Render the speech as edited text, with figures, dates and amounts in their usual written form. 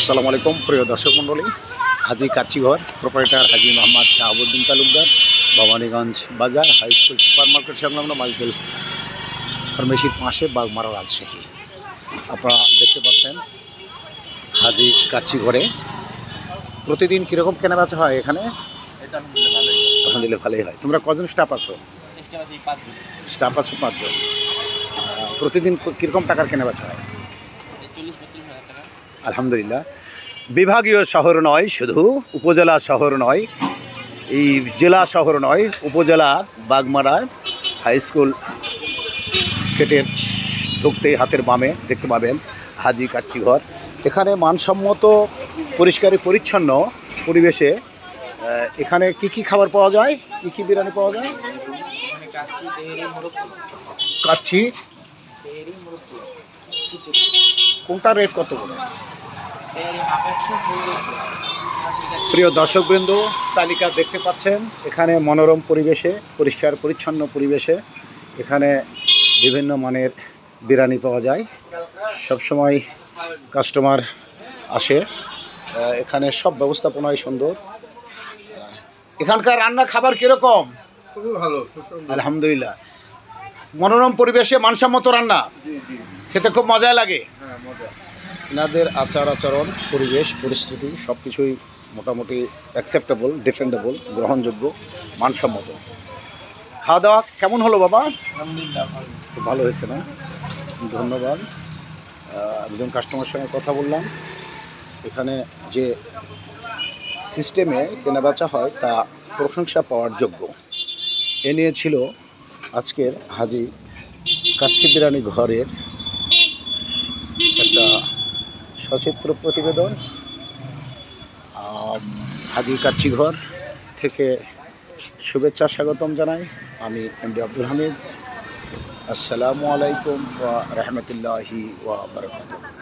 আসসালামু আলাইকুম প্রিয় দর্শক মণ্ডলী। হাজি কাচ্চিঘর প্রোপাইটার হাজি মোহাম্মদ শাহাবুদ্দিন তালুকদার, ভবানীগঞ্জ বাজার হাই স্কুল সুপার মার্কেট সংলগ্ন মাইকেল ফার্মেসির পাশে বাগমারা, রাজশাহী। আপনারা দেখতে পাচ্ছেন হাজি কাচ্চিঘরে প্রতিদিন কীরকম কেনাবেচা হয় এখানে? আলহামদুলিল্লাহ ভালোই হয়। তোমরা কজন স্টাফ আছো? স্টাফ আছো 5 জন। প্রতিদিন কীরকম টাকার কেনাবেচা হয়? আলহামদুলিল্লাহ। বিভাগীয় শহর নয়, শুধু উপজেলা শহর নয়, এই জেলা শহর নয়, উপজেলা বাগমারা হাই স্কুল গেটের ঢুকতেই হাতের বামে দেখতে পাবেন হাজি কাচ্চিঘর। এখানে মানসম্মত পরিষ্কার পরিচ্ছন্ন পরিবেশে এখানে কি খাবার পাওয়া যায়, কি বিরিয়ানি পাওয়া যায়? কাচ্চি কোনটা রেট কত করে? প্রিয় দর্শকবৃন্দ, তালিকা দেখতে পাচ্ছেন। এখানে মনোরম পরিবেশে, পরিষ্কার পরিচ্ছন্ন পরিবেশে এখানে বিভিন্ন মানের বিরিয়ানি পাওয়া যায়। সবসময় কাস্টমার আসে। এখানে সব ব্যবস্থাপনাই সুন্দর। এখানকার রান্না খাবার কীরকম? খুবই ভালো, আলহামদুলিল্লাহ। মনোরম পরিবেশে মানসম্মত রান্না, খেতে খুব মজা লাগে। এনাদের আচার আচরণ, পরিবেশ, পরিস্থিতি সব কিছুই মোটামুটি অ্যাকসেপ্টেবল, ডিফেন্ডেবল, গ্রহণযোগ্য, মানসম্মত। খাওয়া দাওয়া কেমন হলো বাবা? আলহামদুলিল্লাহ খুব ভালো হয়েছে না? ধন্যবাদ। একজন কাস্টমার সঙ্গে কথা বললাম। এখানে যে সিস্টেমে কেনাবেচা হয় তা প্রশংসা পাওয়ার যোগ্য। এ নিয়ে ছিল আজকের হাজি কাচ্চি বিরিয়ানি ঘরের একটা সচিত্র প্রতিবেদন। হাজি কাচ্চিঘর থেকে শুভেচ্ছা স্বাগতম জানাই আমি এমডি আব্দুল হামিদ। আসসালামু আলাইকুম ওয়া রাহমাতুল্লাহি ওয়া বারাকাতুহু।